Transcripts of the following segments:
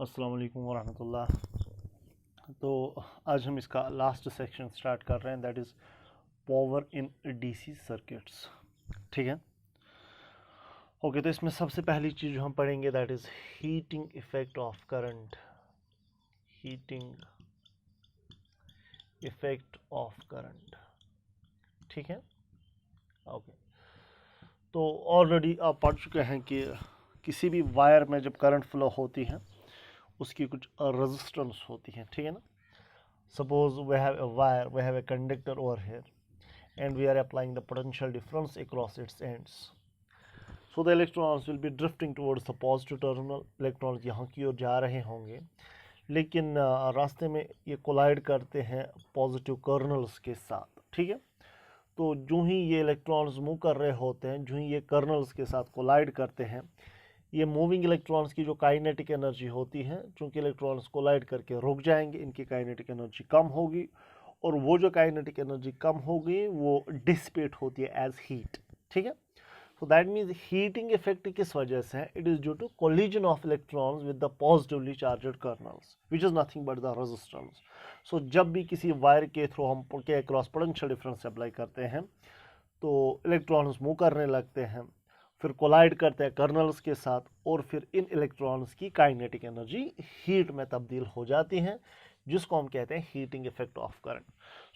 अस्सलाम वालेकुम वरहमतुल्लाह। तो आज हम इसका लास्ट सेक्शन स्टार्ट कर रहे हैं, that is power in DC circuits. ठीक है, ओके। तो इसमें सबसे पहली चीज़ जो हम पढ़ेंगे that is heating effect of current. Heating effect of current, ठीक है, ओके। तो ऑलरेडी आप पढ़ चुके हैं कि किसी भी वायर में जब करंट फ्लो होती है उसकी कुछ रेजिस्टेंस होती है, ठीक है ना। Suppose we have a wire, we have a conductor over here, and we are applying the potential difference across its ends. So the electrons will be drifting towards the positive terminal. Electrons यहाँ की ओर जा रहे होंगे, लेकिन रास्ते में ये collide करते हैं पॉजिटिव कर्नल्स के साथ, ठीक है। तो जो ही ये इलेक्ट्रॉन्स मूव कर रहे होते हैं, जो ही ये कर्नल्स के साथ कोलाइड करते हैं, ये मूविंग इलेक्ट्रॉन्स की जो काइनेटिक एनर्जी होती है, चूंकि इलेक्ट्रॉन्स कोलाइड करके रुक जाएंगे, इनकी काइनेटिक एनर्जी कम होगी, और वो जो काइनेटिक एनर्जी कम होगी वो डिसिपेट होती है एज हीट, ठीक है। So that means heating effect किस वजह से है? It is due to collision of electrons with the positively charged kernels which is nothing but the resistance. So जब भी किसी वायर के थ्रू हम के अक्रॉस पोटेंशियल डिफरेंस अप्लाई करते हैं तो इलेक्ट्रॉन्स मूव करने लगते हैं, फिर कोलाइड करते हैं कर्नल्स के साथ, और फिर इन इलेक्ट्रॉन्स की काइनेटिक एनर्जी हीट में तब्दील हो जाती है, जिसको हम कहते हैं heating effect of current.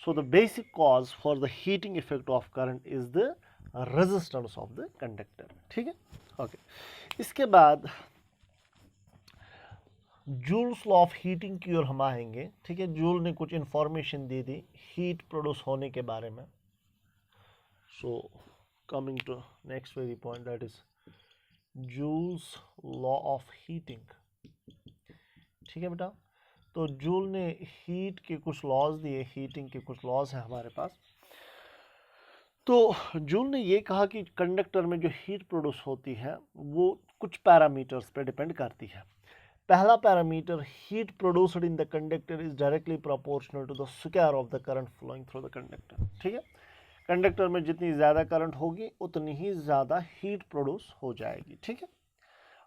So the basic cause for the heating effect of current is the resistance of the conductor, ठीक है, ओके। इसके बाद जूल्स लॉ ऑफ हीटिंग की ओर हम आएंगे, ठीक है। जूल ने कुछ इंफॉर्मेशन दी थी हीट प्रोड्यूस होने के बारे में। सो coming to next very point, that is Joule's law of heating, ठीक है बेटा। तो जूल ने हीट के कुछ लॉज दिए, हीटिंग के कुछ लॉज हैं हमारे पास। तो जूल ने ये कहा कि कंडक्टर में जो हीट प्रोड्यूस होती है वो कुछ पैरामीटर्स पे डिपेंड करती है। पहला parameter, heat produced in the conductor is directly proportional to the square of the current flowing through the conductor, ठीक है। कंडक्टर में जितनी ज़्यादा करंट होगी उतनी ही ज़्यादा हीट प्रोड्यूस हो जाएगी, ठीक है,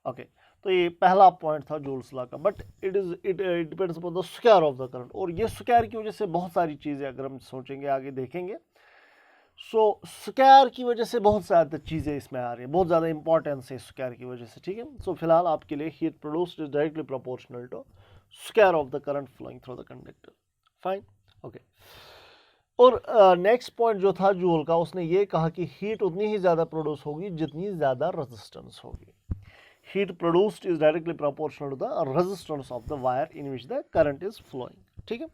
ओके। तो ये पहला पॉइंट था जूल्स लॉ का, but it depends upon the square of the current. और ये स्क्वायर की वजह से बहुत सारी चीज़ें अगर हम सोचेंगे आगे देखेंगे, सो स्क्वायर की वजह से बहुत ज़्यादा चीज़ें इसमें आ रही है, बहुत ज़्यादा इंपॉर्टेंस है स्क्वायर की वजह से, ठीक है। सो फिलहाल आपके लिए heat produced is directly proportional to square of the current flowing through the conductor, fine, okay. और नेक्स्ट पॉइंट जो था जूल का, उसने ये कहा कि हीट उतनी ही ज़्यादा प्रोड्यूस होगी जितनी ज़्यादा रेजिस्टेंस होगी। Heat produced is directly proportional to the resistance of the wire in which the current is flowing, ठीक है।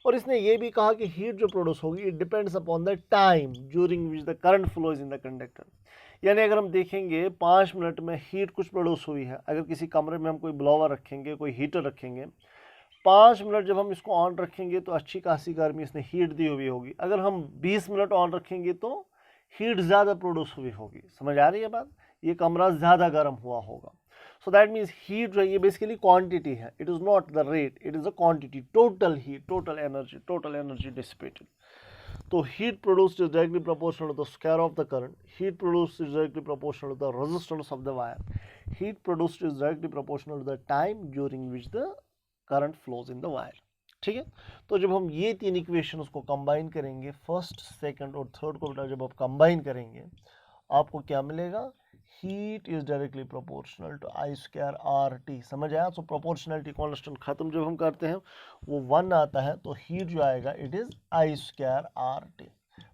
और इसने ये भी कहा कि हीट जो प्रोड्यूस होगी it depends upon the time during which the current flows in the conductor. यानी अगर हम देखेंगे 5 मिनट में हीट कुछ प्रोड्यूस हुई है, अगर किसी कमरे में हम कोई ब्लोवर रखेंगे, कोई हीटर रखेंगे, 5 मिनट जब हम इसको ऑन रखेंगे तो अच्छी खासी गर्मी इसने हीट दी हुई होगी। अगर हम 20 मिनट ऑन रखेंगे तो हीट ज़्यादा प्रोड्यूस हुई होगी। समझ आ रही है बात? ये कमरा ज़्यादा गर्म हुआ होगा। सो दैट मीन्स हीट जो है ये बेसिकली क्वांटिटी है, it is not the rate, it is a quantity, total heat, total energy dissipated. तो heat produced is directly proportional to the square of the current, heat produced is directly proportional to the resistance of the wire, heat produced is directly proportional to the time during which the current flows in the wire, ठीक है। तो जब हम ये तीन equations को combine करेंगे, first, second और थर्ड को बेटा जब आप कंबाइन करेंगे आपको क्या मिलेगा? Heat is directly proportional to I square R T. समझ आया? तो प्रोपोर्शनलिटी कांस्टेंट खत्म जब हम करते हैं वो 1 आता है, तो हीट जो आएगा it is I square R T.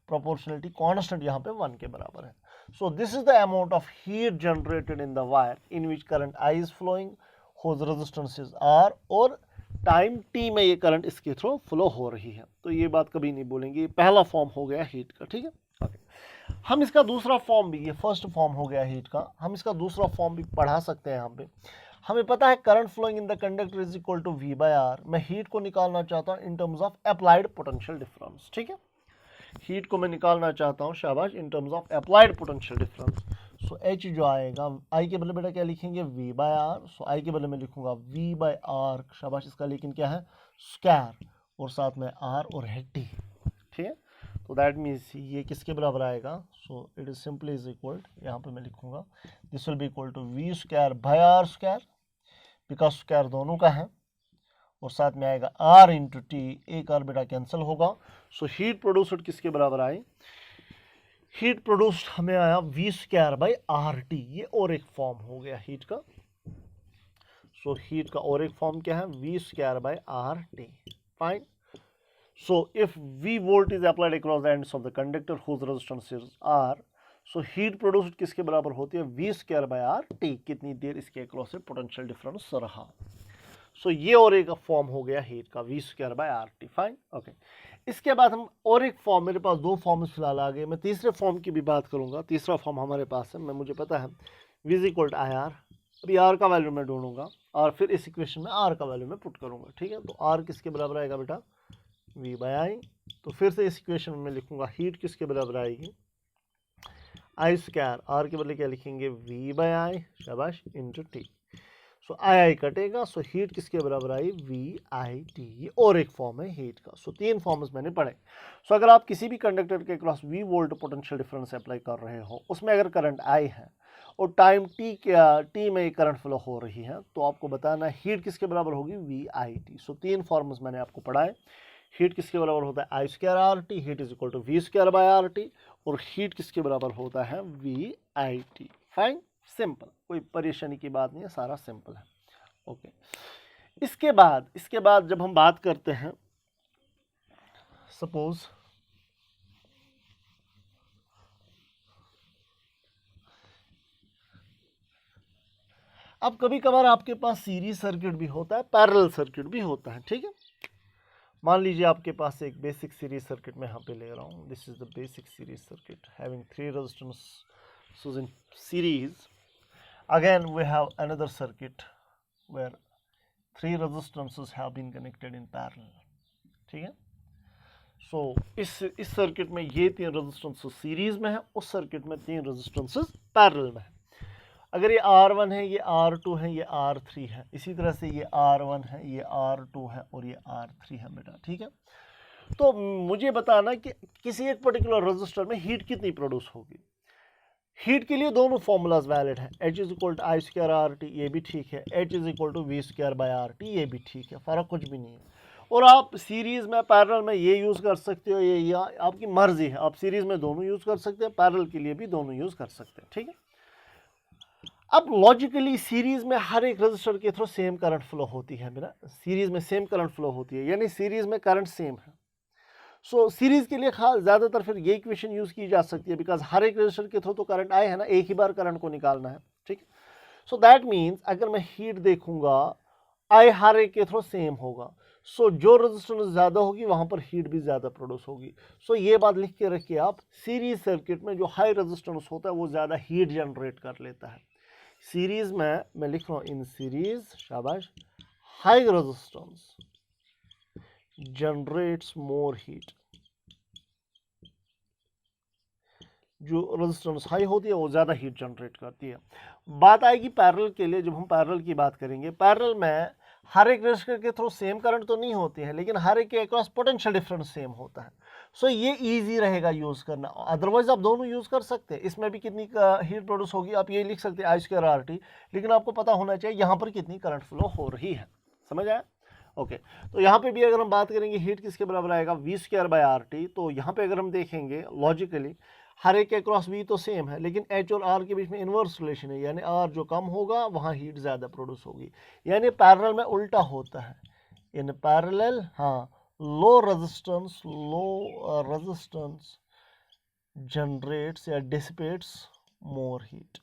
Proportionality constant यहाँ पे 1 के बराबर है। So this is the amount of heat generated in the wire in which current I is flowing, whose resistance is R, और टाइम t में ये current इसके through flow हो रही है। तो ये बात कभी नहीं बोलेंगे, पहला फॉर्म हो गया हीट का, ठीक है, ओके। हम इसका दूसरा फॉर्म भी, ये फर्स्ट फॉर्म हो गया हीट का, हम इसका दूसरा फॉर्म भी पढ़ा सकते हैं। यहाँ पे हमें पता है current flowing in the conductor is equal to V by R। मैं हीट को निकालना चाहता हूँ in terms of applied potential difference, ठीक है। हीट को मैं निकालना चाहता हूँ, शाबाश, in terms of applied potential difference. So H जो आएगा, I के बदले बेटा क्या लिखेंगे? V by R। So I के बदले में लिखूंगा V बाय R, शाबाश। इसका लेकिन क्या है? स्क्वायर, और साथ में R और है T, ठीक है। तो दैट मीन्स ये किसके बराबर आएगा? So it is simply is equal, यहाँ पे मैं लिखूंगा this will be equal to V square by R square, because square दोनों का है और साथ में आएगा R इंटू टी, एक R बेटा कैंसिल होगा। सो हीट प्रोड्यूस्ड किसके बराबर आई, हीट प्रोड्यूस्ड हमें आया V square by are T, ये और एक फॉर्म हो गया हीट का। सो हीट का और एक फॉर्म क्या है, V square by R T, fine. So if V volt is applied across the ends of the conductor whose resistance is R, so heat produced किसके बराबर होती है, V square by R T, कितनी देर इसके across से potential difference रहा। सो ये और एक फॉर्म हो गया हीट का, V square by R T, fine, okay. इसके बाद हम और एक फॉर्म, मेरे पास दो फॉर्म फिलहाल आ गए, मैं तीसरे फॉर्म की भी बात करूंगा। तीसरा फॉर्म हमारे पास है, मुझे पता है V is equal to IR, अभी R का वैल्यू मैं ढूंढूंगा और फिर इस इक्वेशन में R का वैल्यू मैं पुट करूंगा, ठीक है। तो R किसके बराबर आएगा बेटा, V बाई आई। तो फिर से इस इक्वेशन में लिखूंगा हीट किसके बराबर आएगी, आई स्क्वायर, आर के बदले क्या लिखेंगे, V बाई आई, शाबाश, इंटू टी। सो आई कटेगा, सो हीट किसके बराबर आई, V आई टी, ये और एक फॉर्म है हीट का। सो तीन फॉर्म्स मैंने पढ़े। सो अगर आप किसी भी कंडक्टर के cross V volt potential difference apply कर रहे हो, उसमें अगर करंट आई है और टाइम टी में करंट फ्लो हो रही है, तो आपको बताना है हीट किसके बराबर होगी, V आई टी। सो तीन फॉर्म्स मैंने आपको पढ़ाए। हीट किसके बराबर होता है, I square R T, heat is equal to V square by R T, और हीट किसके बराबर होता है, V I T, fine, simple, कोई परेशानी की बात नहीं है, सारा सिंपल है, ओके। इसके बाद जब हम बात करते हैं, सपोज अब कभी कभार आपके पास सीरीज सर्किट भी होता है, पैरेलल सर्किट भी होता है, ठीक है। मान लीजिए आपके पास एक बेसिक सीरीज सर्किट में यहाँ पे ले रहा हूँ, this is the basic series circuit having 3 resistances in series. Again we have another circuit where 3 resistances have been connected in parallel, ठीक है। सो इस सर्किट में ये 3 रेजिस्टेंसेस सीरीज में है, उस सर्किट में 3 रेजिस्टेंसेस पैरेलल में है। अगर ये R1 है, ये R2 है, ये R3 है, इसी तरह से ये R1 है, ये R2 है और ये R3 है बेटा, ठीक है। तो मुझे बताना कि किसी एक पर्टिकुलर रजिस्टर में हीट कितनी प्रोड्यूस होगी। हीट के लिए दोनों फॉर्मूलाज वैलिड है, H is equal to I square R T, ये भी ठीक है, H is equal to V square by R T, ये भी ठीक है, फर्क कुछ भी नहीं है। और आप सीरीज में पैरेलल में ये यूज़ कर सकते हो, ये आपकी मर्जी है, आप सीरीज में दोनों यूज़ कर सकते हैं, पैरेलल के लिए भी दोनों यूज़ कर सकते हैं, ठीक है। अब लॉजिकली सीरीज में हर एक रजिस्टर के थ्रू सेम करंट फ्लो होती है मेरा, सीरीज में सेम करंट फ्लो होती है, यानी सीरीज में करंट सेम है। सो सीरीज के लिए खास ज़्यादातर फिर ये इक्वेशन यूज़ की जा सकती है, बिकॉज हर एक रजिस्टर के थ्रू तो करंट आए है ना, एक ही बार करंट को निकालना है, ठीक है। सो दैट मीन्स अगर मैं हीट देखूंगा, आई हर एक के थ्रू सेम होगा, सो जो रेजिस्टेंस ज़्यादा होगी वहाँ पर हीट भी ज़्यादा प्रोड्यूस होगी। सो ये बात लिख के रखिए आप, सीरीज सर्किट में जो हाई रेजिस्टेंस होता है वो ज़्यादा हीट जनरेट कर लेता है। सीरीज में मैं लिख रहा हूं, इन सीरीज, शाबाश, high resistance generates more heat. जो रेजिस्टेंस हाई होती है वो ज़्यादा हीट जनरेट करती है। बात आएगी पैरेलल के लिए, जब हम पैरेलल की बात करेंगे, पैरेलल में हर एक रेजिस्टर के थ्रू सेम करंट तो नहीं होती है, लेकिन हर एक के अक्रॉस पोटेंशियल डिफरेंस सेम होता है। सो ये इजी रहेगा यूज़ करना, अदरवाइज आप दोनों यूज़ कर सकते हैं। इसमें भी कितनी हीट प्रोड्यूस होगी आप ये लिख सकते हैं, आई स्क्वायर आर टी, लेकिन आपको पता होना चाहिए यहाँ पर कितनी करंट फ्लो हो रही है, समझ आया, ओके। तो यहाँ पे भी अगर हम बात करेंगे हीट किसके बराबर आएगा, V square by R T. तो यहाँ पे अगर हम देखेंगे लॉजिकली हर एक के क्रॉस वी तो सेम है, लेकिन एच और आर के बीच में इन्वर्स रिलेशन है, यानी आर जो कम होगा वहाँ हीट ज़्यादा प्रोड्यूस होगी, यानी पैरेलल में उल्टा होता है। इन पैरेलल, हाँ, लो रेजिस्टेंस जनरेट्स या डिसिपेट्स मोर हीट।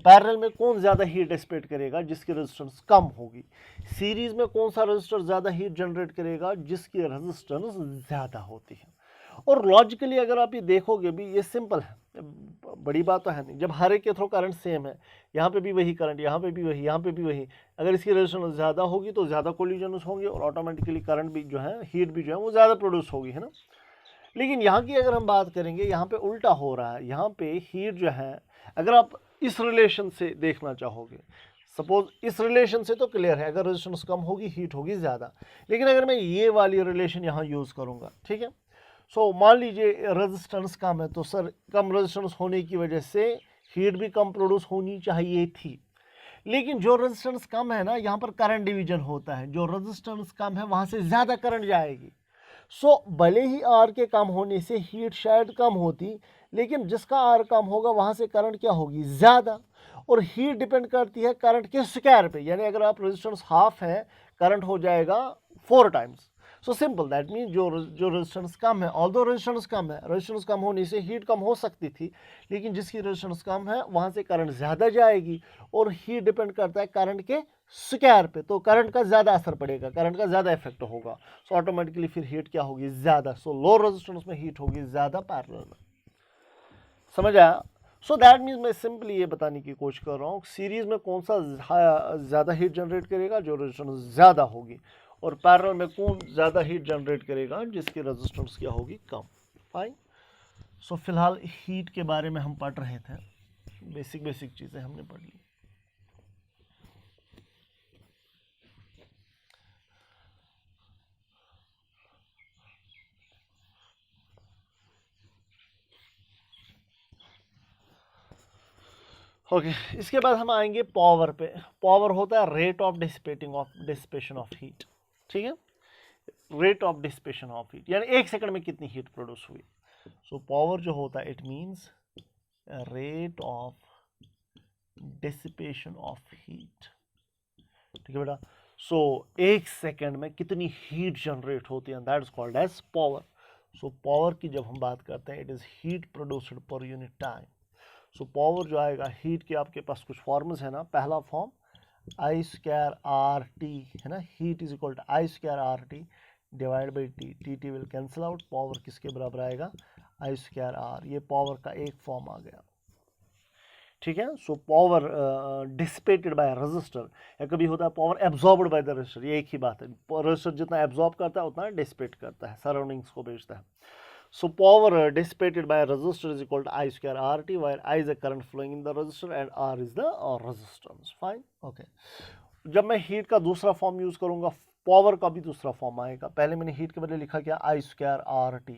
पैरेलल में कौन ज़्यादा हीट डिसिपेट करेगा, जिसकी रेजिस्टेंस कम होगी। सीरीज में कौन सा रेजिस्टर ज़्यादा हीट जनरेट करेगा, जिसकी रेजिस्टेंस ज़्यादा होती है। और लॉजिकली अगर आप ये देखोगे भी, ये सिंपल है, बड़ी बात तो है नहीं। जब हर एक के थ्रू करंट सेम है, यहाँ पे भी वही करंट, यहाँ पे भी वही, यहाँ पे भी वही, अगर इसकी रेजिस्टेंस ज़्यादा होगी तो ज़्यादा कोलिजन्स होंगे और ऑटोमेटिकली करंट भी जो है, हीट भी जो है वो ज़्यादा प्रोड्यूस होगी, है ना। लेकिन यहाँ की अगर हम बात करेंगे, यहाँ पे उल्टा हो रहा है। यहाँ पे हीट जो है, अगर आप इस रिलेशन से देखना चाहोगे, सपोज इस रिलेशन से तो क्लियर है, अगर रेजिस्टेंस कम होगी हीट होगी ज़्यादा, लेकिन अगर मैं ये वाली रिलेशन यहाँ यूज़ करूँगा, ठीक है। सो मान लीजिए रेजिस्टेंस कम है, तो सर कम रेजिस्टेंस होने की वजह से हीट भी कम प्रोड्यूस होनी चाहिए थी, लेकिन जो रेजिस्टेंस कम है ना, यहाँ पर करंट डिवीजन होता है, जो रेजिस्टेंस कम है वहाँ से ज़्यादा करंट जाएगी। सो भले ही आर के कम होने से हीट शायद कम होती, लेकिन जिसका आर कम होगा वहाँ से करंट क्या होगी, ज़्यादा। और हीट डिपेंड करती है करंट के स्क्वायर पे, यानी अगर आप रेजिस्टेंस हाफ है, करंट हो जाएगा 4 times. So simple, that mean जो रेजिस्टेंस कम है, ऑल्दो रेजिस्टेंस कम है, रेजिस्टेंस कम होने से हीट कम हो सकती थी, लेकिन जिसकी रेजिस्टेंस कम है वहाँ से करंट ज़्यादा जाएगी। और हीट डिपेंड करता है करंट के स्क्वायर पे, तो करंट का ज़्यादा असर पड़ेगा, करंट का ज़्यादा इफेक्ट होगा। सो ऑटोमेटिकली फिर हीट क्या होगी, ज़्यादा। सो लो रेजिस्टेंस में हीट होगी ज़्यादा पैरेलल में। समझ आया? सो दैट मीन्स मैं सिंपली ये बताने की कोशिश कर रहा हूँ सीरीज में कौन सा ज़्यादा हीट जनरेट करेगा, जो रेजिस्टेंस ज़्यादा होगी, और पैरेलल में कौन ज़्यादा हीट जनरेट करेगा, जिसकी रेजिस्टेंस क्या होगी, कम। फाइन। सो फिलहाल हीट के बारे में हम पढ़ रहे थे, बेसिक चीज़ें हमने पढ़ ली। ओके इसके बाद हम आएंगे पावर पे। पावर होता है rate of dissipation of heat, ठीक है, rate of dissipation of heat, यानी 1 सेकंड में कितनी हीट प्रोड्यूस हुई। सो पावर जो होता है it means rate of dissipation of heat, ठीक है बेटा। सो 1 सेकंड में कितनी हीट जनरेट होती है, that is called as power. So power की जब हम बात करते हैं, it is heat produced per unit time. So power जो आएगा, हीट के आपके पास कुछ फॉर्म्स है ना, पहला form I square R T है ना, heat is equal to I square R T divide by T, T T will cancel out, power किसके बराबर आएगा, आई स्क्वायर आर, ये पावर का एक फॉर्म आ गया, ठीक है। So power dissipated by resistor, या कभी होता है power absorbed by the resistor, ये एक ही बात है, रेजिस्टर जितना एब्जॉर्ब करता है उतना डिसिपेट करता है, सराउंडिंग्स को भेजता है। So power dissipated by a resistor is equal to I square RT, where I is the current flowing in the resistor and R is the resistance. Fine, okay. जब मैं हीट का दूसरा form use करूंगा, power का भी दूसरा form आएगा। पहले मैंने हीट के बदले लिखा क्या, I स्क्वायर RT,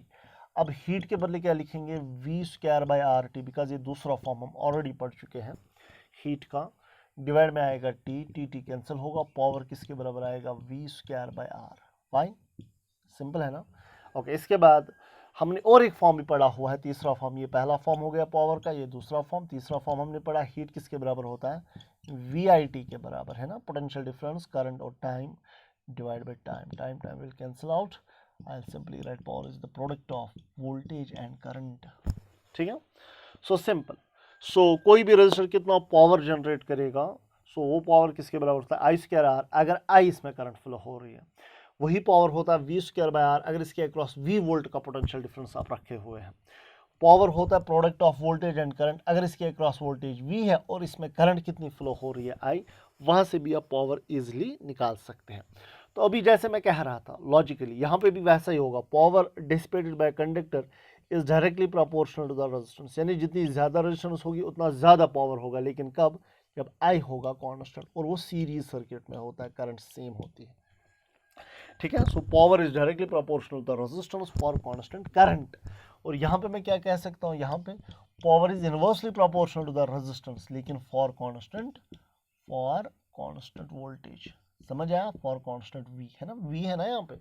अब हीट के बदले क्या लिखेंगे, V square by RT, because ये दूसरा फॉर्म हम ऑलरेडी पढ़ चुके हैं हीट का। डिवाइड में आएगा T, T कैंसिल होगा, पावर किसके बराबर आएगा, V square by R। Fine, simple है ना। ओके इसके बाद हमने और एक फॉर्म भी पढ़ा हुआ है, तीसरा फॉर्म, ये पहला फॉर्म हो गया पावर का, ये दूसरा फॉर्म। तीसरा फॉर्म हमने पढ़ा, हीट किसके बराबर होता है, VIT के बराबर है ना, पोटेंशियल डिफरेंस करंट और time divide by time, time will cancel out, I will simply write power is the product of voltage and current, ठीक है। So simple. सो कोई भी रजिस्टर कितना पावर जनरेट करेगा, सो वो पावर किसके बराबर होता है, आई स्क्वायर आर, अगर आई इसमें करंट फ्लो हो रही है। वही पावर होता है वी स्क्वायर बाय आर, अगर इसके अक्रॉस वी वोल्ट का पोटेंशियल डिफरेंस आप रखे हुए हैं। पावर होता है product of voltage and current, अगर इसके अक्रॉस वोल्टेज वी है और इसमें करंट कितनी फ्लो हो रही है, आई, वहां से भी आप पावर इजिली निकाल सकते हैं। तो अभी जैसे मैं कह रहा था लॉजिकली, यहाँ पे भी वैसा ही होगा, power dissipated by conductor is directly proportional to the resistance, यानी जितनी ज़्यादा रेजिस्टेंस होगी उतना ज़्यादा पावर होगा, लेकिन कब, जब आई होगा कांस्टेंट, और वो सीरीज सर्किट में होता है, करंट सेम होती है, ठीक है। So power is directly proportional to the resistance for constant current. और यहाँ पे मैं क्या कह सकता हूँ, यहाँ पे power is inversely proportional to the resistance, लेकिन फॉर कांस्टेंट वोल्टेज, समझ आया, फॉर कांस्टेंट वी है ना, वी है ना यहाँ पे।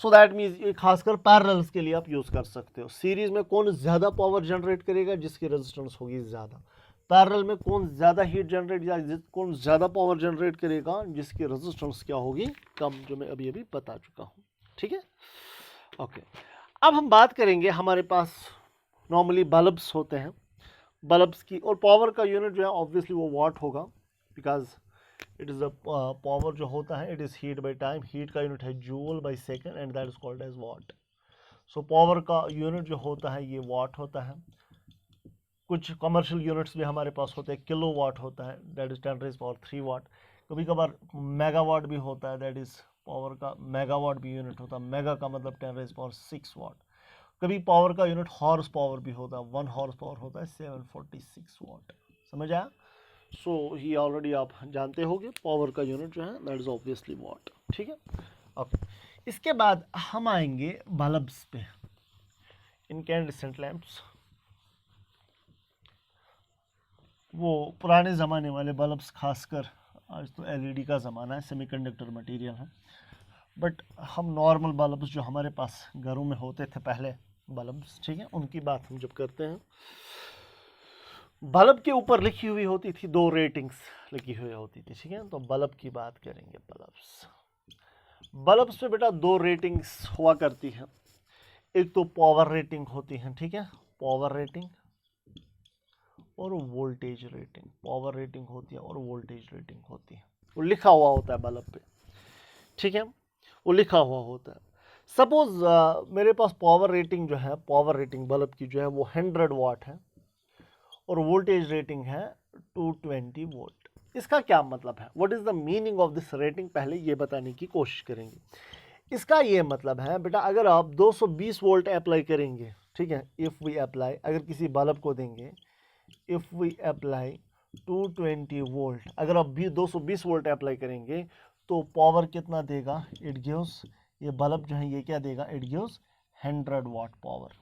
सो दैट मीन्स ये खासकर पैरेलल्स के लिए आप यूज कर सकते हो। सीरीज में कौन ज्यादा पावर जनरेट करेगा, जिसकी रेजिस्टेंस होगी ज्यादा। पैरेलल में कौन ज्यादा हीट जनरेट या कौन ज्यादा पावर जनरेट करेगा, जिसकी रेजिस्टेंस क्या होगी, कम, जो मैं अभी अभी बता चुका हूँ, ठीक है। ओके अब हम बात करेंगे, हमारे पास नॉर्मली बल्ब्स होते हैं, बल्ब्स की, और पावर का यूनिट जो है ऑब्वियसली वो वाट होगा, because it is the power जो होता है, it is heat by time, heat का यूनिट है joule by second and that is called as watt. So power का यूनिट जो होता है ये वाट होता है। कुछ कमर्शियल यूनिट्स भी हमारे पास होते हैं, किलो वाट होता है, दैट इज 10⁻³ वाट। कभी कभार मेगावाट भी होता है, दैट इज पावर का मेगावाट भी यूनिट होता है, मेगा का मतलब 10⁻6 वाट। कभी पावर का यूनिट हॉर्स पावर भी होता है, 1 हॉर्स पावर होता है 746 वाट, समझ आया। सो ये ऑलरेडी आप जानते होंगे, पावर का यूनिट जो है दैट इज ऑब्वियसली वाट, ठीक है। ओके इसके बाद हम आएंगे बल्ब्स पे, इनकैंडेसेंट लैंप्स। वो पुराने ज़माने वाले बल्ब्स, खासकर आज तो एलईडी का ज़माना है, सेमीकंडक्टर मटेरियल है, बट हम नॉर्मल बल्ब्स जो हमारे पास घरों में होते थे पहले बल्ब्स, ठीक है, उनकी बात हम जब करते हैं, बल्ब के ऊपर लिखी हुई होती थी 2 रेटिंग्स लिखी हुई होती थी, ठीक है। तो बल्ब की बात करेंगे। बल्ब्स पे बेटा 2 रेटिंग्स हुआ करती हैं। एक तो पावर रेटिंग होती है, ठीक है, पावर रेटिंग और वोल्टेज रेटिंग। पावर रेटिंग होती है और वोल्टेज रेटिंग होती है, वो लिखा हुआ होता है बल्ब पे, ठीक है, वो लिखा हुआ होता है। सपोज मेरे पास पावर रेटिंग जो है, पावर रेटिंग बल्ब की जो है वो 100 वाट है और वोल्टेज रेटिंग है 220 वोल्ट। इसका क्या मतलब है, what is the meaning of this rating, पहले ये बताने की कोशिश करेंगे। इसका ये मतलब है बेटा, अगर आप 220 वोल्ट अप्लाई करेंगे, ठीक है, इफ वी अप्लाई, अगर किसी बल्ब को देंगे, इफ वी अप्लाई 220 वोल्ट, अगर आप 220 वोल्ट अप्लाई करेंगे तो पावर कितना देगा, इट गिव्स, ये बल्ब जो है ये क्या देगा, इट गिव्स 100 वाट पावर।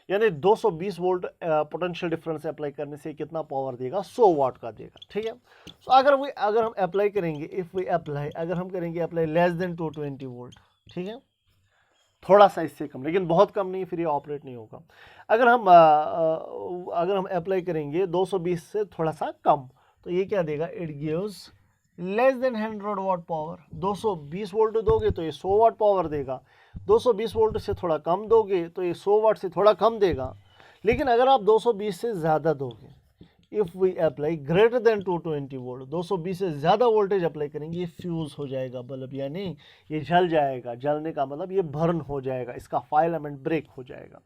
यानी 220 वोल्ट पोटेंशियल डिफरेंस अप्लाई करने से कितना पावर देगा, 100 वाट का देगा, ठीक है। तो अगर हम अप्लाई करेंगे, इफ वी अप्लाई, अगर हम करेंगे अप्लाई लेस देन 220 वोल्ट, ठीक है, थोड़ा सा इससे कम, लेकिन बहुत कम नहीं, फिर ये ऑपरेट नहीं होगा। अगर हम अप्लाई करेंगे 220 से थोड़ा सा कम, तो ये क्या देगा, it gives less than 100 watt power. 220 volt दोगे तो ये 100 वाट पावर देगा, 220 वोल्ट से थोड़ा कम दोगे तो ये 100 वाट से थोड़ा कम देगा। लेकिन अगर आप 220 से ज़्यादा दोगे, if we apply greater than 220 volt, 220 से ज़्यादा वोल्टेज अप्लाई करेंगे, ये फ्यूज़ हो जाएगा बल्ब, यानी ये जल जाएगा। जलने का मतलब ये बर्न हो जाएगा, इसका फाइलामेंट ब्रेक हो जाएगा।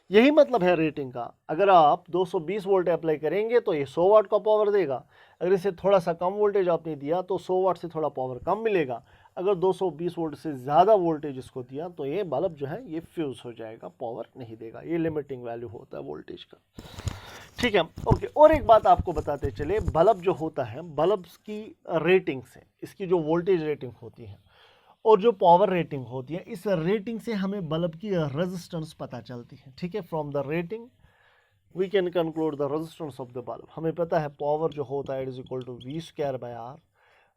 यही मतलब है रेटिंग का। अगर आप 220 वोल्ट अप्लाई करेंगे तो ये 100 वाट का पावर देगा, अगर इसे थोड़ा सा कम वोल्टेज आपने दिया तो 100 वाट से थोड़ा पावर कम मिलेगा। अगर 220 वोल्ट से ज़्यादा वोल्टेज इसको दिया तो ये बल्ब जो है ये फ्यूज़ हो जाएगा, पावर नहीं देगा। ये लिमिटिंग वैल्यू होता है वोल्टेज का, ठीक है, ओके। और एक बात आपको बताते चले, बल्ब जो होता है, बल्ब की रेटिंग से, इसकी जो वोल्टेज रेटिंग होती है और जो पावर रेटिंग होती है, इस रेटिंग से हमें बल्ब की रेजिस्टेंस पता चलती है, ठीक है। From the rating we can conclude the resistance of the bulb. हमें पता है पावर जो होता है it is equal to V²/R,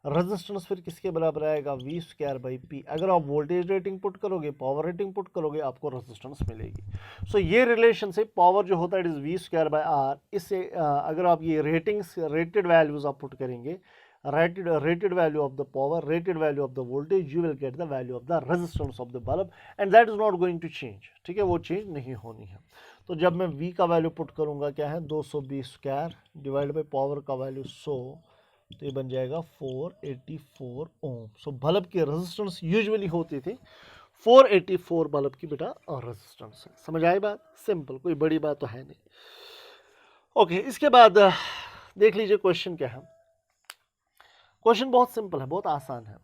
resistance फिर किसके बराबर आएगा, V²/P। अगर आप वोल्टेज रेटिंग पुट करोगे, पावर रेटिंग पुट करोगे, आपको रेजिस्टेंस मिलेगी। सो ये रिलेशन से पावर जो होता है इट इज V²/R, इससे अगर आप ये रेटिंग्स, रेटेड वैल्यूज आप पुट करेंगे, rated value of the power, rated value of the voltage, you will get the value of the resistance of the bulb and that is not going to change, ठीक है, वो change नहीं होनी है। तो जब मैं V का वैल्यू पुट करूंगा, क्या है, 220² डिवाइड बाई पावर का वैल्यू 100, तो ये बन जाएगा 484 ओम। सो बल्ब की रेजिस्टेंस यूजुअली होती थी 484 बल्ब की बेटा रेजिस्टेंस है। समझ आई बात, सिंपल, कोई बड़ी बात तो है नहीं। ओके, इसके बाद देख लीजिए क्वेश्चन क्या है। क्वेश्चन बहुत सिंपल है, बहुत आसान है।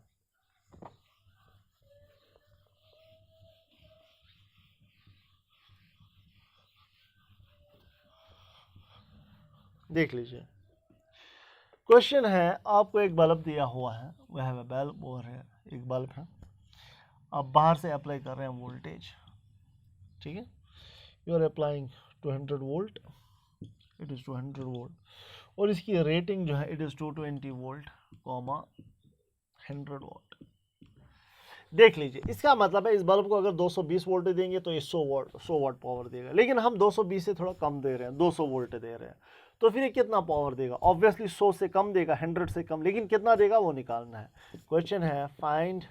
देख लीजिए, क्वेश्चन है, आपको एक बल्ब दिया हुआ है, वह है बल्ब और है एक बल्ब है, आप बाहर से अप्लाई कर रहे हैं वोल्टेज, ठीक है, you are applying 200 volt, it is 200 volt, और इसकी रेटिंग जो है इट इज़ 220 वोल्ट, 100 वाट। देख लीजिए, इसका मतलब है इस बल्ब को अगर 220 वोल्ट देंगे तो ये 100 वाट पावर देगा, लेकिन हम 220 से थोड़ा कम दे रहे हैं, 200 वोल्ट दे रहे हैं, तो फिर ये कितना पावर देगा, ऑब्वियसली 100 से कम देगा, 100 से कम, लेकिन कितना देगा वो निकालना है। क्वेश्चन है find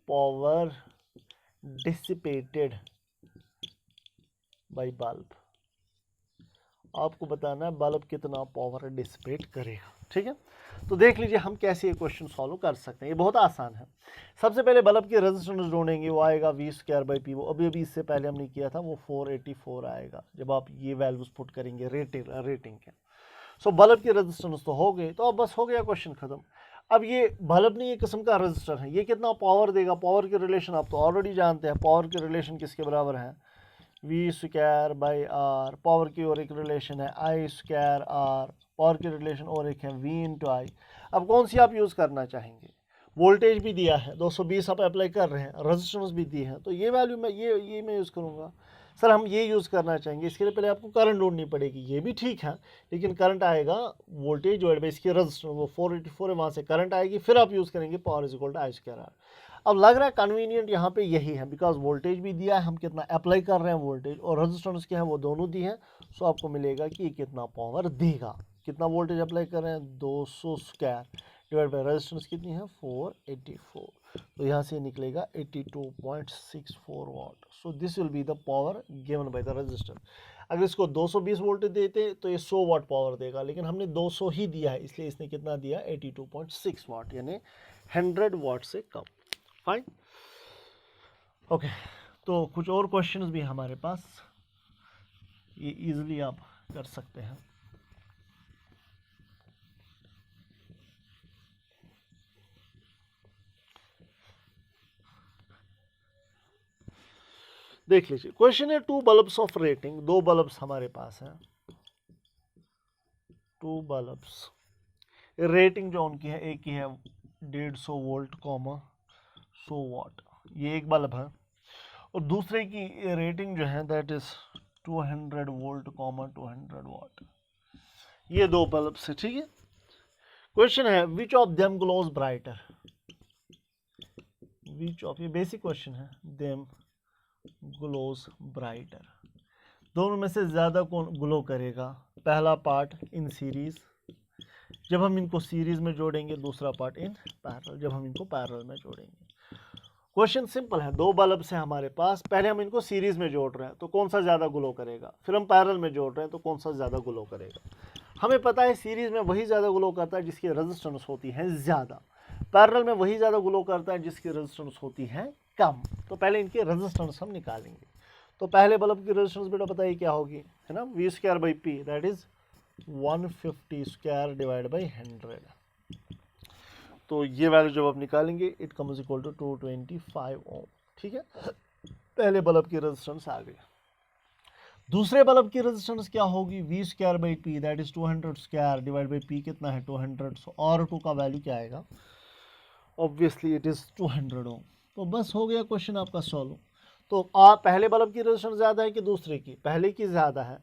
power dissipated by bulb, आपको बताना है बल्ब कितना पावर डिसिपेट करेगा, ठीक है। तो देख लीजिए हम कैसे ये क्वेश्चन सॉल्व कर सकते हैं, ये बहुत आसान है। सबसे पहले बल्ब की रेजिस्टेंस ढूंढेंगे, वो आएगा V²/P, वो अभी इससे पहले हमने किया था, वो 484 आएगा जब आप ये वैल्यूज पुट करेंगे रेटिंग के। सो बल्ब की रेजिस्टेंस तो हो गई, तो अब बस हो गया क्वेश्चन खत्म। अब ये बल्ब नहीं, ये किस्म का रजिस्टर है, ये कितना पावर देगा, पावर के रिलेशन आप तो ऑलरेडी जानते हैं, पावर के रिलेशन किसके बराबर है, V²/R। पावर की और एक रिलेशन है I²R, पावर की रिलेशन और एक है V×I। अब कौन सी आप यूज़ करना चाहेंगे, वोल्टेज भी दिया है, 220 आप अप्लाई कर रहे हैं, रेजिस्टेंस भी दी है, तो ये वैल्यू मैं ये मैं यूज़ करूँगा। सर हम ये यूज़ करना चाहेंगे, इसके लिए पहले आपको करंट ढूंढनी पड़ेगी, ये भी ठीक है, लेकिन करंट आएगा वोल्टेज डिवाइड बाई इसकी रजिस्टर, वो 484 है, वहाँ से करंट आएगी, फिर आप यूज़ करेंगे power is equal to I square R. अब लग रहा है कन्वीनियंट यहाँ पे यही है, बिकॉज वोल्टेज भी दिया है, हम कितना अप्लाई कर रहे हैं वोल्टेज, और रेजिस्टेंस क्या है वो दोनों दी है, सो आपको मिलेगा कि ये कितना पावर देगा, कितना वोल्टेज अप्लाई कर रहे हैं 200 स्क्वायर डिवाइड बाई रेजिस्टेंस कितनी है 484, तो यहाँ से निकलेगा 82.64 watt. So this will be the power given by the resistor. अगर इसको 220 वोल्ट देते तो ये 100 वाट पावर देगा, लेकिन हमने 200 ही दिया है, इसलिए इसने कितना दिया 82.6 वाट, यानी 100 वाट से कम। Fine, okay. तो कुछ और क्वेश्चंस भी हमारे पास, ये इजीली आप कर सकते हैं। देख लीजिए, क्वेश्चन है 2 बल्ब्स ऑफ रेटिंग, 2 बल्ब्स हमारे पास हैं, 2 बल्ब्स, रेटिंग जो उनकी है, एक ही है 150 वोल्ट 100 वाट, ये एक बल्ब है, और दूसरे की रेटिंग जो है दैट इज 200 वोल्ट 200 वाट, ये 2 बल्ब से, ठीक है। क्वेश्चन है which of them glows brighter, which of, ये बेसिक क्वेश्चन है, देम ग्लोज ब्राइटर, दोनों में से ज़्यादा कौन ग्लो करेगा। पहला पार्ट इन सीरीज, जब हम इनको सीरीज में जोड़ेंगे, दूसरा पार्ट इन पैरेलल, जब हम इनको पैरेलल में जोड़ेंगे। क्वेश्चन सिंपल है, 2 बल्ब है हमारे पास, पहले हम इनको सीरीज में जोड़ रहे हैं तो कौन सा ज़्यादा ग्लो करेगा, फिर हम पैरेलल में जोड़ रहे हैं तो कौन सा ज़्यादा ग्लो करेगा। हमें पता है सीरीज में वही ज़्यादा ग्लो करता है जिसकी रेजिस्टेंस होती है ज़्यादा, पैरेलल में वही ज़्यादा ग्लो करता है जिसकी रेजिस्टेंस होती है कम। तो पहले इनकी रेजिस्टेंस हम निकालेंगे। तो पहले बल्ब की रेजिस्टेंस बेटा बताइए क्या होगी, है ना, V square by P, that is 150 square divide by 100। तो ये वैल्यू जब आप निकालेंगे इट कम्स इक्वल टू 225 ओम, ठीक है। पहले बल्ब की रेजिस्टेंस आ गई। दूसरे बल्ब की रेजिस्टेंस क्या होगी, V square by P, that is 200 square divide by P कितना है 200, सो R2 का वैल्यू क्या आएगा, ऑब्वियसली इट इज 200 ओम। तो बस हो गया क्वेश्चन आपका सॉल्व। तो पहले बल्ब की रेजिस्टेंस ज़्यादा है कि दूसरे की, पहले की ज़्यादा है,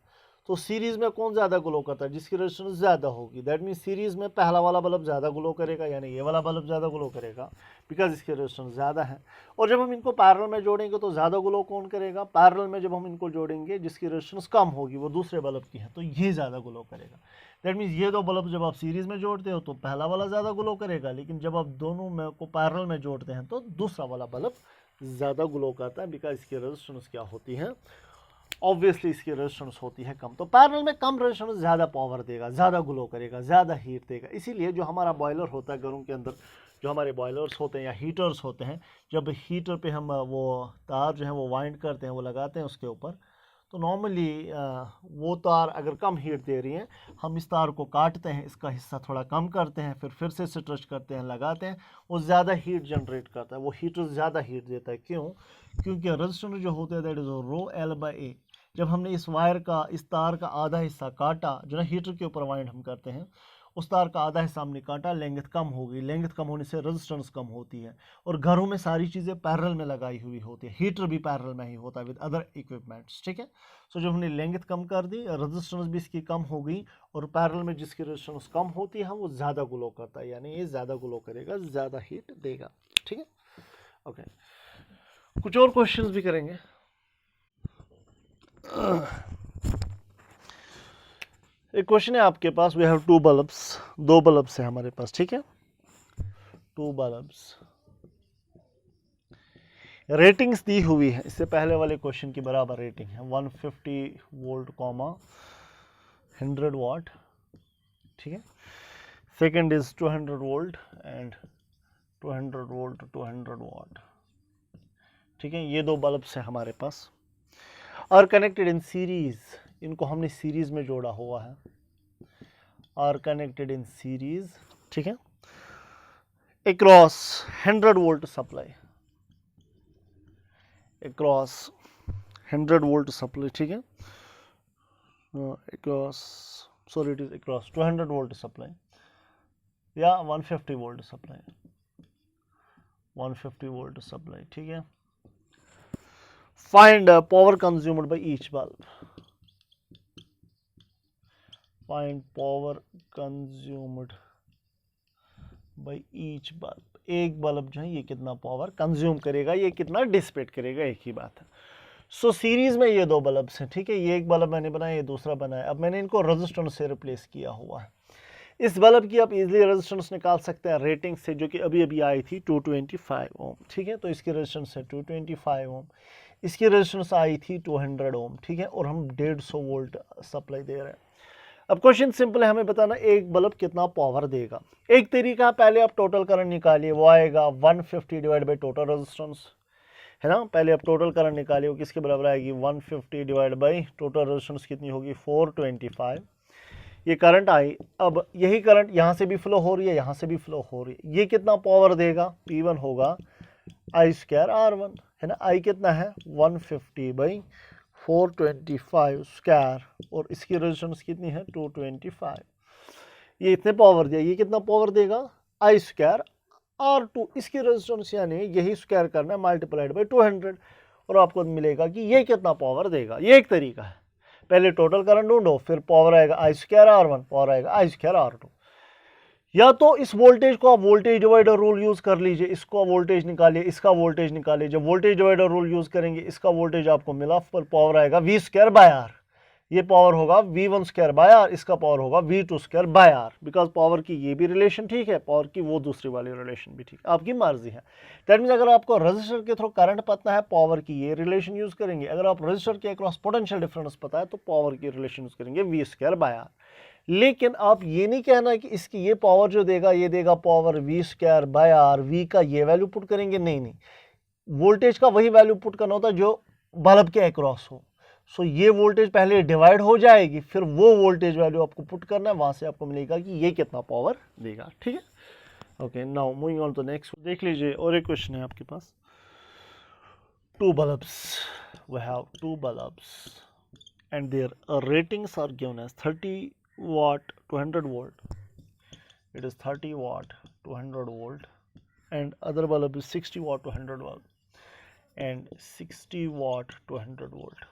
तो सीरीज़ में कौन ज़्यादा ग्लो करता है, जिसकी रेजिस्टेंस ज़्यादा होगी, दैट मीन्स सीरीज़ में पहला वाला बल्ब ज़्यादा ग्लो करेगा, यानी ये वाला बल्ब ज़्यादा ग्लो करेगा बिकॉज इसकी रेजिस्टेंस ज़्यादा है। और जब हम इनको पैरेलल में जोड़ेंगे तो ज़्यादा ग्लो कौन करेगा, पैरेलल में जब हम इनको जोड़ेंगे जिसकी रेजिस्टेंस कम होगी वो दूसरे बल्ब की है, तो ये ज़्यादा ग्लो करेगा। दैट मीन्स ये 2 बल्ब जब आप सीरीज़ में जोड़ते हो तो पहला वाला ज़्यादा ग्लो करेगा, लेकिन जब आप दोनों में को पैरेलल में जोड़ते हैं तो दूसरा वाला बल्ब ज़्यादा ग्लो करता है, बिकॉज इसकी रेजिस्टेंस क्या होती है, ऑब्वियसली इसकी रेजिस्टेंस होती है कम। तो पैरेलल में कम रेजिस्टेंस ज़्यादा पावर देगा, ज़्यादा ग्लो करेगा, ज़्यादा हीट देगा। इसीलिए जो हमारा बॉयलर होता है घरों के अंदर, जो हमारे बॉयलर्स होते हैं या हीटर्स होते हैं, जब हीटर पे हम वो तार जो है वो वाइंड करते हैं, वो लगाते हैं उसके ऊपर, तो नॉर्मली वो तार अगर कम हीट दे रही है, हम इस तार को काटते हैं, इसका हिस्सा थोड़ा कम करते हैं, फिर से स्ट्रेच करते हैं, लगाते हैं, वो ज़्यादा हीट जनरेट करता है, वो हीटर ज़्यादा हीट देता है। क्यों, क्योंकि रेजिस्टेंस जो होता है that is rho L by A. जब हमने इस वायर का, इस तार का आधा हिस्सा काटा, जो ना हीटर के ऊपर वाइंड हम करते हैं, उस तार का आधा हिस्सा हमने काटा, लेंथ कम हो गई, लेंथ कम होने से रेजिस्टेंस कम होती है। और घरों में सारी चीज़ें पैरेलल में लगाई हुई होती है, हीटर भी पैरेलल में ही होता है विद अदर इक्विपमेंट्स, ठीक है। सो जब हमने लेंथ कम कर दी, रेजिस्टेंस भी इसकी कम हो गई, और पैरेलल में जिसकी रेजिस्टेंस कम होती है वो ज़्यादा ग्लो करता है, यानी ये ज़्यादा ग्लो करेगा, ज़्यादा हीट देगा, ठीक है। ओके, कुछ और क्वेश्चंस भी करेंगे। एक क्वेश्चन है आपके पास, वी हैव 2 बल्ब्स, 2 बल्ब्स है हमारे पास, ठीक है, 2 बल्ब्स, रेटिंग्स दी हुई है, इससे पहले वाले क्वेश्चन की बराबर रेटिंग है 150 वोल्ट 100 वाट, ठीक है। Second is 200 volt and 200 volt 200 वाट, ठीक है। ये 2 बल्ब्स हैं हमारे पास, और कनेक्टेड इन सीरीज, इनको हमने सीरीज में जोड़ा हुआ है, और कनेक्टेड इन सीरीज, ठीक है, across 100 volt supply, across 100 volt supply, ठीक है, across, sorry it is across 200 volt supply या 150 वोल्ट सप्लाई, 150 वोल्ट सप्लाई, ठीक है, Find power consumed by each bulb. Find power consumed by each bulb. एक bulb जो है ये कितना पावर कंज्यूम करेगा, ये कितना डिसिपेट करेगा, एक ही बात है। सो सीरीज में ये दो बल्ब्स हैं, ठीक है, ये एक बल्ब मैंने बनाया, ये दूसरा बनाया। अब मैंने इनको रेजिस्टेंस से रिप्लेस किया हुआ है। इस बल्ब की आप इजीली रेजिस्टेंस निकाल सकते हैं रेटिंग से, जो कि अभी अभी आई थी 225 ओम, ठीक है। तो इसकी रेजिस्टेंस है 225 ओम, इसकी रेजिस्टेंस आई थी 200 ओम, ठीक है, और हम 150 वोल्ट सप्लाई दे रहे हैं। अब क्वेश्चन सिंपल है, हमें बताना एक बल्ब कितना पावर देगा। एक तरीका, पहले आप टोटल करंट निकालिए, वो आएगा 150 डिवाइड बाई टोटल रेजिस्टेंस, है ना। पहले आप टोटल करंट निकालिए, वो किसके बराबर आएगी, 150 डिवाइड बाई टोटल रेजिस्टेंस कितनी होगी, 425। ये करंट आई। अब यही करंट यहाँ से भी फ्लो हो रही है, यहाँ से भी फ्लो हो रही है, ये कितना पावर देगा, P1 होगा I स्क्वायर R1, है ना। I कितना है 150 बाई 425 स्क्वायर, और इसकी रेजिस्टेंस कितनी है 225। ये इतने पावर दिया, ये कितना पावर देगा I स्क्वायर R2, इसकी रेजिस्टेंस यानी यही स्क्वायर करना है मल्टीप्लाइड बाई 200, और आपको मिलेगा कि ये कितना पावर देगा। ये एक तरीका है, पहले टोटल करंट ढूंढो, फिर पावर आएगा I स्क्वायर R1, पावर आएगा I स्क्वायर R2। या तो इस वोल्टेज को आप वोल्टेज डिवाइडर रूल यूज कर लीजिए, इसको वोल्टेज निकालिए, इसका वोल्टेज निकालिए। जब वोल्टेज डिवाइडर रूल यूज करेंगे, इसका वोल्टेज आपको मिला, पर पावर आएगा V स्क्वायर बाय R, ये पावर होगा V1 स्क्वायर बाय R, इसका पावर होगा V2 square by R। Because power की ये भी रिलेशन ठीक है, पावर की वो दूसरी वाली रिलेशन भी ठीक है, आपकी मर्जी है। दैट मीन्स अगर आपको रजिस्टर के थ्रू करंट पता है, पावर की ये रिलेशन यूज करेंगे। अगर आप रजिस्टर के अक्रॉस पोटेंशियल डिफरेंस पता है, तो पावर की रिलेशन यूज करेंगे V स्क्वायर बाय R। लेकिन आप ये नहीं कहना कि इसकी ये पावर जो देगा, ये देगा power V square by R, V का ये वैल्यू पुट करेंगे, नहीं, वोल्टेज का वही वैल्यू पुट करना होता है जो बल्ब के अक्रॉस हो। सो ये वोल्टेज पहले डिवाइड हो जाएगी, फिर वो वोल्टेज वैल्यू आपको पुट करना है, वहां से आपको मिलेगा कि ये कितना पावर देगा, ठीक है। Okay, now moving on to next, देख लीजिए और एक क्वेश्चन है आपके पास। Two bulbs, we have two bulbs and their ratings are given as 30 watt to 100 volt. It is 30 watt to 100 volt, and other bulb is 60 watt to 100 volt and 60 watt to 100 volt.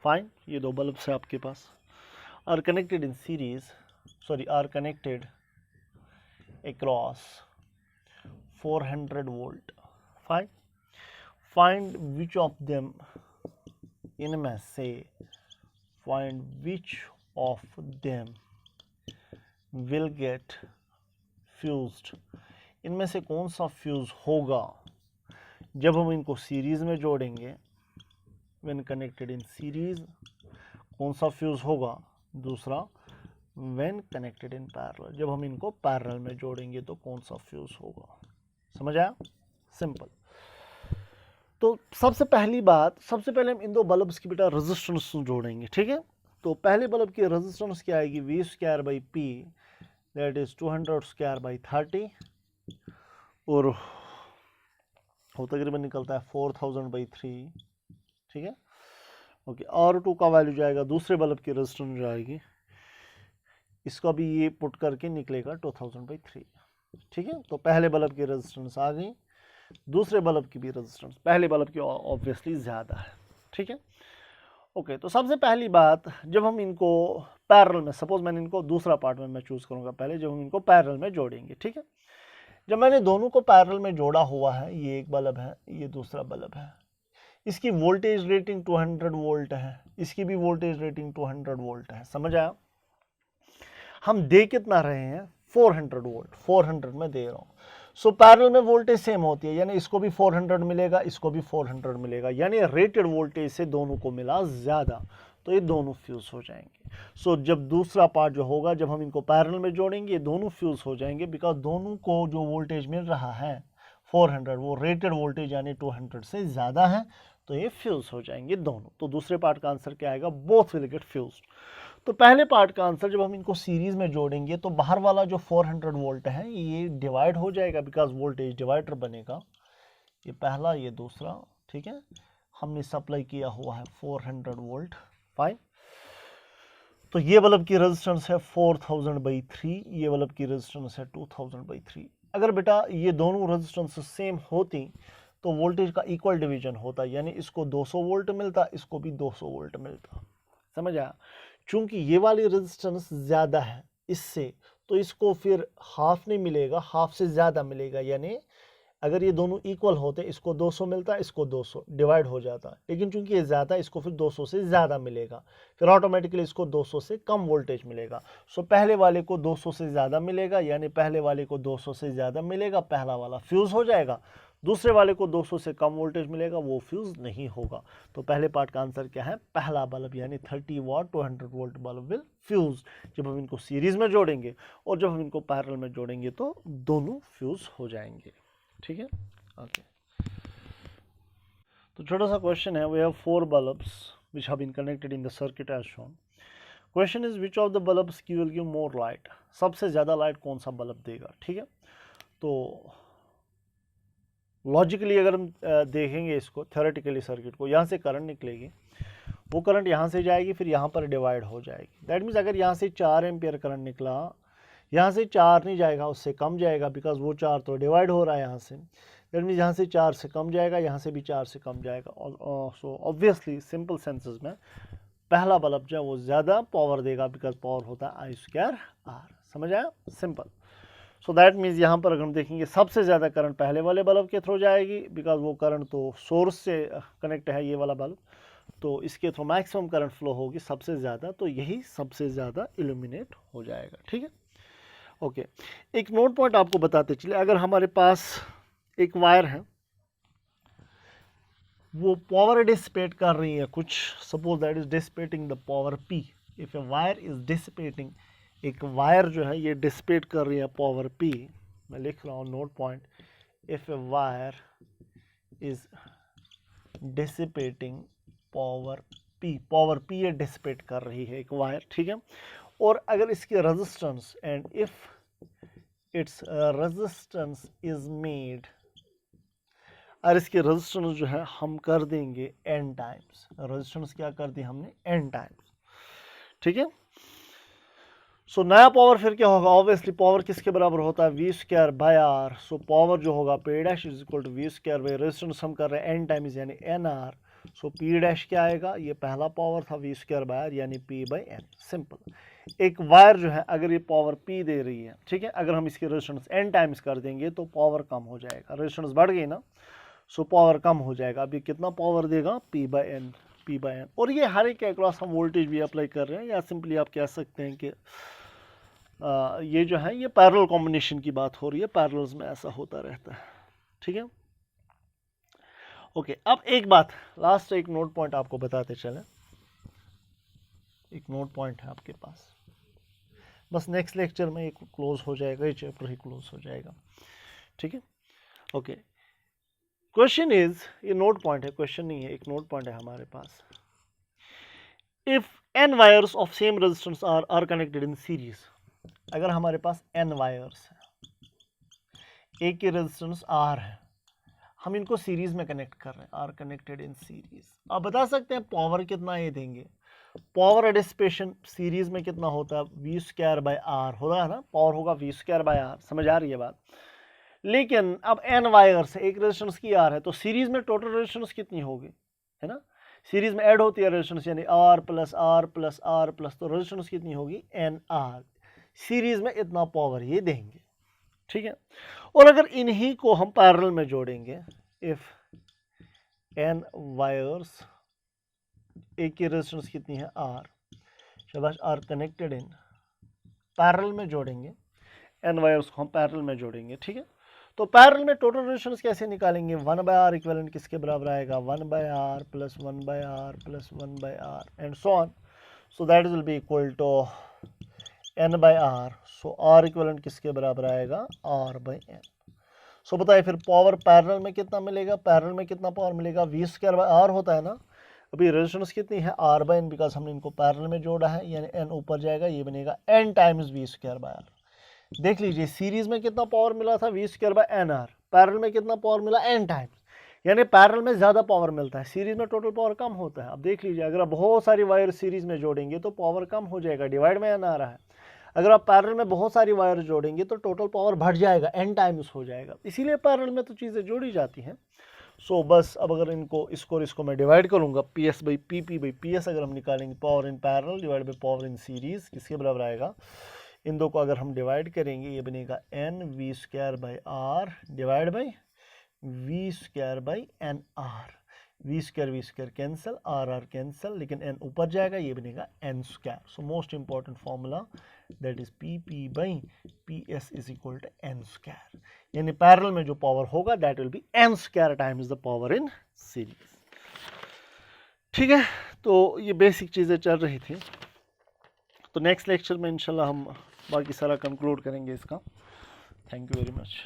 Fine, ये दो bulbs है आपके पास, are connected in series, are connected across 400 volt. Fine, find which of them, इनमें से find which of them will get fused, इनमें से कौन सा फ्यूज होगा जब हम इनको सीरीज में जोड़ेंगे। when connected in series, कौन सा फ्यूज होगा। दूसरा when connected in parallel, जब हम इनको पैरेलल में जोड़ेंगे तो कौन सा फ्यूज होगा। समझ आया, सिंपल। तो सबसे पहली बात, सबसे पहले हम इन दो बल्ब्स की बेटा रेजिस्टेंस जोड़ेंगे, ठीक है। तो पहले बल्ब की रेजिस्टेंस क्या आएगी, V square by P, that is 200 square by 30, और वो तकरीबन निकलता है 4000 बाई 3, ठीक है। ओके, R2 का वैल्यू जाएगा, दूसरे बल्ब की रेजिस्टेंस जाएगी, इसका भी ये पुट करके निकलेगा 2000 बाई 3, ठीक है। तो पहले बल्ब की रेजिस्टेंस आ गई, दूसरे बल्ब की भी रेजिस्टेंस पहले बल्ब की ऑब्वियसली ज़्यादा है, ठीक है। ओके, तो सबसे पहली बात, जब हम इनको पैरेलल में, सपोज मैंने इनको दूसरा पार्ट में मैं चूज़ करूँगा पहले, जब हम इनको पैरेलल में जोड़ेंगे, ठीक है। जब मैंने दोनों को पैरेलल में जोड़ा हुआ है, ये एक बल्ब है, ये दूसरा बल्ब है, इसकी वोल्टेज रेटिंग 200 वोल्ट है, इसकी भी वोल्टेज रेटिंग 200 वोल्ट है। समझ आया, हम दे कितना रहे हैं 400 वोल्ट, 400 में दे रहा हूँ। सो पैरेलल में वोल्टेज सेम होती है, यानी इसको भी 400 मिलेगा, इसको भी 400 मिलेगा, यानी रेटेड वोल्टेज से दोनों को मिला ज़्यादा, तो ये दोनों फ्यूज हो जाएंगे। सो जब दूसरा पार्ट जो होगा, जब हम इनको पैरेलल में जोड़ेंगे, ये दोनों फ्यूज हो जाएंगे, बिकॉज दोनों को जो वोल्टेज मिल रहा है 400, वो रेटेड वोल्टेज यानी 200 से ज़्यादा है, तो ये फ्यूज हो जाएंगे दोनों। तो दूसरे पार्ट का आंसर क्या आएगा, बोथ विल गेट फ्यूज्ड। तो पहले पार्ट का आंसर, जब हम इनको सीरीज में जोड़ेंगे तो बाहर वाला जो 400 वोल्ट है ये डिवाइड हो जाएगा, बिकॉज वोल्टेज डिवाइडर बनेगा, ये पहला ये दूसरा, ठीक है। हमने सप्लाई किया हुआ है 400 वोल्ट, फाइन। तो ये बल्ब की रेजिस्टेंस है 4000 बाई 3, ये बल्ब की रेजिस्टेंस है 2000 बाई 3। अगर बेटा ये दोनों रेजिस्टेंस सेम होती तो वोल्टेज का इक्वल डिवीजन होता, यानी इसको 200 वोल्ट मिलता, इसको भी 200 वोल्ट मिलता। समझ आया? चूंकि ये वाली रेजिस्टेंस ज़्यादा है इससे, तो इसको फिर हाफ नहीं मिलेगा, हाफ से ज़्यादा मिलेगा। यानी अगर ये दोनों इक्वल होते, इसको 200 मिलता, इसको 200 डिवाइड हो जाता, लेकिन चूंकि ये ज़्यादा, इसको फिर 200 से ज़्यादा मिलेगा, फिर ऑटोमेटिकली इसको 200 से कम वोल्टेज मिलेगा। सो पहले वाले को 200 से ज़्यादा मिलेगा, यानी पहले वाले को 200 से ज़्यादा मिलेगा, पहला वाला फ्यूज़ हो जाएगा। दूसरे वाले को 200 से कम वोल्टेज मिलेगा, वो फ्यूज़ नहीं होगा। तो पहले पार्ट का आंसर क्या है? पहला बल्ब, यानी 30 वाट 200 वोल्ट बल्ब विल फ्यूज़। जब हम इनको सीरीज़ में जोड़ेंगे और जब हम इनको पैरेलल में जोड़ेंगे तो दोनों फ्यूज़ हो जाएंगे। ठीक है, ओके। तो छोटा सा क्वेश्चन है, we have 4 bulbs which have been connected in the circuit as shown. Question is which of the bulbs will give more light? सबसे ज़्यादा लाइट कौन सा बल्ब देगा? ठीक है, तो लॉजिकली अगर हम देखेंगे इसको, थ्योरेटिकली सर्किट को, यहाँ से करंट निकलेगी, वो करंट यहाँ से जाएगी, फिर यहाँ पर डिवाइड हो जाएगी। दैट मीन्स अगर यहाँ से 4 एम्पियर करंट निकला, यहाँ से 4 नहीं जाएगा, उससे कम जाएगा, बिकॉज वो 4 तो डिवाइड हो रहा है यहाँ से। दैट मीन्स यहाँ से 4 से कम जाएगा, यहाँ से भी 4 से कम जाएगा। सो ऑब्वियसली सिंपल सेंसेस में पहला बल्ब जो है वो ज़्यादा पावर देगा, बिकॉज पावर होता है I² R। समझ आया? सिंपल। सो दैट मीन्स यहाँ पर अगर हम देखेंगे सबसे ज़्यादा करंट पहले वाले बल्ब के थ्रू जाएगी, बिकॉज वो करंट तो सोर्स से कनेक्ट है, ये वाला बल्ब, तो इसके थ्रू मैक्सिमम करंट फ्लो होगी सबसे ज़्यादा, तो यही सबसे ज़्यादा इल्यूमिनेट हो जाएगा। ठीक है, ओके। एक नोट पॉइंट आपको बताते चलिए, अगर हमारे पास एक वायर है, वो पावर डिसिपेट कर रही है कुछ, suppose that is dissipating the power P। If a wire is dissipating, एक वायर जो है ये डिसिपेट कर रही है पावर P, मैं लिख रहा हूँ note point, if a wire is dissipating power P ये डिसिपेट कर रही है एक वायर। ठीक है, और अगर इसकी resistance, and if its resistance is made, और इसकी रेजिस्टेंस जो है हम कर देंगे n टाइम्स, रेजिस्टेंस क्या कर दी हमने? n times. ठीक है, सो नया पावर फिर क्या होगा? ऑब्वियसली पावर किसके बराबर होता है? V² by R। So power जो होगा P' is equal to V² by resistance हम कर रहे हैं n टाइम्स, यानी NR। सो P' क्या आएगा? ये पहला पावर था V² बाय R, यानी P बाई N। सिंपल। एक वायर जो है अगर ये पावर P दे रही है, ठीक है, अगर हम इसकी रेजिस्टेंस n टाइम्स कर देंगे तो पावर कम हो जाएगा, रेजिस्टेंस बढ़ गई ना, सो पावर कम हो जाएगा। अभी कितना पावर देगा? P by N। और ये हर एक के अक्रॉस हम वोल्टेज भी अप्लाई कर रहे हैं, या सिंपली आप कह सकते हैं कि ये जो है ये पैरेलल कॉम्बिनेशन की बात हो रही है, पैरेलल्स में ऐसा होता रहता है। ठीक है, ओके। अब एक बात, लास्ट एक नोट पॉइंट आपको बताते चलें, एक नोट पॉइंट है आपके पास, बस नेक्स्ट लेक्चर में एक क्लोज हो जाएगा, ये चैप्टर ही क्लोज हो जाएगा। ठीक है, ओके। क्वेश्चन इज, ये नोट पॉइंट है, क्वेश्चन नहीं है, एक नोट पॉइंट है हमारे पास। If n wires of same resistance are connected in series, अगर हमारे पास n वायर्स है, एक की रेजिस्टेंस R है, हम इनको सीरीज में कनेक्ट कर रहे हैं, आर कनेक्टेड इन सीरीज। आप बता सकते हैं पावर कितना ये देंगे? पावर डिसिपेशन सीरीज में कितना होता है? V² बाय R होता है ना, पावर होगा V² बाय R। समझ आ रही है बात? लेकिन अब n वायर्स है, एक रेजिस्टेंस की R है, तो सीरीज में टोटल रेजिस्टेंस कितनी होगी, है ना? सीरीज में ऐड होती है रेजिस्टेंस, यानी R plus R plus R plus, तो रेजिस्टेंस कितनी होगी? NR। सीरीज में इतना पावर ये देंगे। ठीक है, और अगर इन्हीं को हम पैरेलल में जोड़ेंगे, इफ n वायर्स, एक की रेजिस्टेंस कितनी है? R, शाबाश, R कनेक्टेड इन, पैरेलल में जोड़ेंगे, n वायर्स को हम पैरेलल में जोड़ेंगे। ठीक है, तो पैरेलल में टोटल रेजिस्टेंस कैसे निकालेंगे? 1/R इक्विवेलेंट किसके बराबर आएगा? 1/R plus 1/R plus 1/R and so on. So that will be equal to n/R। So R equivalent किसके बराबर आएगा? R/n। सो बताइए फिर पावर पैरेलल में कितना मिलेगा? पैरेलल में कितना पावर मिलेगा? V² बाय R होता है ना। अभी रेजिस्टेंस कितनी है? R/n, बिकॉज हमने इनको पैरेलल में जोड़ा है, यानी n ऊपर जाएगा, ये बनेगा n times V² by R। देख लीजिए सीरीज में कितना पावर मिला था? V² bye NR। पैरेलल में कितना पावर मिला? n टाइम्स, यानी पैरेलल में ज़्यादा पावर मिलता है, सीरीज में टोटल पावर कम होता है। अब देख लीजिए, अगर आप बहुत सारी वायर सीरीज में जोड़ेंगे तो पावर कम हो जाएगा, डिवाइड में n आ रहा है। अगर आप पैरेलल में बहुत सारी वायर जोड़ेंगे तो टोटल पावर बढ़ जाएगा, n टाइम्स हो जाएगा। इसीलिए पैरेलल में तो चीज़ें जोड़ी जाती हैं। सो बस अब अगर इनको इसको और इसको मैं डिवाइड करूंगा, P S by P S अगर हम निकालेंगे, power in parallel divide by power in series, किसके बराबर आएगा? इन दो को अगर हम डिवाइड करेंगे, ये बनेगा N V square by R divide by V square by N R. V square cancel, R cancel, लेकिन एन ऊपर जाएगा, ये बनेगा N square. So most important formula that is P P by P S is equal to N square, यानी parallel में जो power होगा that will be N square times the power in series. ठीक है, तो ये बेसिक चीज़ें चल रही थी। तो नेक्स्ट लेक्चर में इंशाल्लाह हम बाकी सारा कंक्लूड करेंगे इसका। Thank you very much.